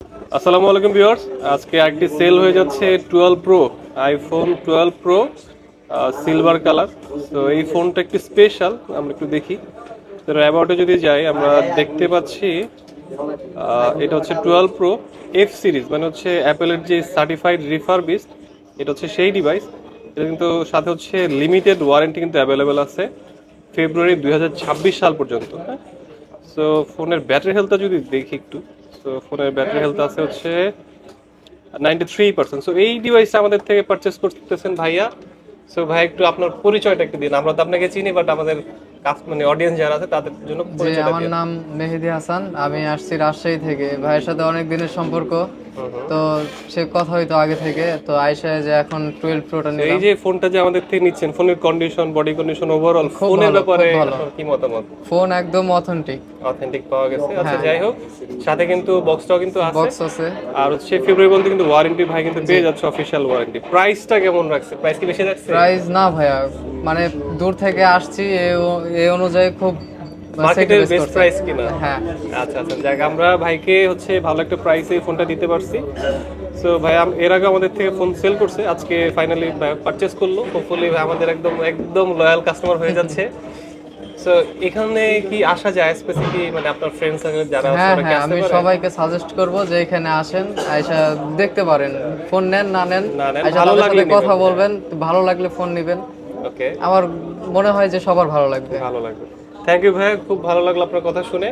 আসসালামু আলাইকুম ভিউয়ার্স, আজকে একটি সেল হয়ে যাচ্ছে 12 pro, iPhone 12 pro silver colour. তো এই ফোনটা একটু স্পেশাল, আমরা একটু দেখি। তো অ্যাবাউটে যদি যাই আমরা দেখতে পাচ্ছি এটা হচ্ছে 12 প্রো এফ সিরিজ, মানে হচ্ছে অ্যাপেলের যে সার্টিফাইড রিফারবিশড, এটা হচ্ছে সেই ডিভাইস। এটা কিন্তু সাথে হচ্ছে লিমিটেড ওয়ারেন্টি কিন্তু অ্যাভেলেবেল আছে ফেব্রুয়ারি 2026 সাল পর্যন্ত। হ্যাঁ, সো ফোনের ব্যাটারি হেলথটা যদি দেখি একটু, সো ফোনের ব্যাটারি হেলথ আছে হচ্ছে 93%। সো এই ডিভাইসটা আমাদের থেকে পারচেস করতেছেন ভাইয়া। সো ভাই একটু আপনার পরিচয়টা একটু দিন, আমরা তো আপনাকে চিনি বাট আমাদের মানে অডিয়েন্স যারা আছে তাদের জন্য জি, পরিচয়টা আমার দিন। নাম মেহেদি হাসান। আমি আসছি রাজশাহী থেকে। ভাইয়ের সাথে অনেক দিনের সম্পর্ক। তো সে কথা হইতো আগে থেকে, তো আইসা যে এখন 12 প্রোটা তো এই নিলাম। যে ফোনটা যে আমাদের থেকে নিচ্ছেন, ফোনের কন্ডিশন, বডি কন্ডিশন, ওভারঅল খুব ফোনের ভালো, ব্যাপারে খুব ভালো। আপনার কি মতামত? ফোন একদম অথেন্টিক। অথেন্টিক পাওয়া গেছে, আচ্ছা হ্যাঁ, যাই হোক। সাথে কিন্তু বক্সটাও কিন্তু আছে। বক্স আছে। আর হচ্ছে ফেব্রুয়ারি বলতে কিন্তু ওয়ারেন্টি ভাই কিন্তু জি। পেয়ে যাচ্ছে, অফিসিয়াল ওয়ারেন্টি। প্রাইসটা কেমন রাখছে? প্রাইস কি বেশি রাখছে? প্রাইস না ভাইয়া, মানে দূর থেকে আসছি এই অনুযায়ী খুব মার্কেটের স্যাক্রিফাইস বেস্ট করছে। প্রাইস কিনা? হ্যাঁ, আচ্ছা আচ্ছা, যাক আমরা ভাইকে হচ্ছে ভালো একটা প্রাইসে ফোনটা দিতে পারছি। সো ভাই এর আগে আমাদের থেকে ফোন সেল করছে, আজকে ফাইনালি পারচেস করলো। হোপফুলি ভাই আমাদের একদম একদম লয়াল কাস্টমার হয়ে যাচ্ছে। সো এখানে কি আসা যায় স্পেসিফিক, মানে আপনার ফ্রেন্ড সার্কেল যারা আছে হ্যাঁ, ওরা কি হ্যাঁ, আসতে আমি পারে? সবাইকে সাজেস্ট করব যে এখানে আসেন, আইসা দেখতে পারেন। ফোন নেন না নেন, না নেন, আইসা ভালো তাদের লাগলে সাথে কথা নেবেন। বলবেন, ভালো লাগলে ফোন নেবেন। ওকে, আমার মনে হয় যে সবার ভালো লাগবে। ভালো লাগবে। থ্যাংক ইউ ভাই, খুব ভালো লাগলো আপনার কথা শুনে।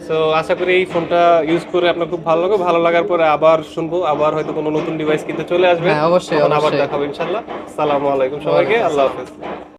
সো আশা করি এই ফোনটা ইউজ করে আপনার খুব ভালো লাগবে। ভালো লাগার পরে আবার শুনবো, আবার হয়তো কোনো নতুন ডিভাইস কিনতে চলে আসবেন। হ্যাঁ, অবশ্যই, তখন আবার অবশ্যই। দেখাবো ইনশাল্লাহ। সালামু আলাইকুম সবাইকে, ওয়ালাইকুম আল্লাহ আসসালাম। হাফেজ।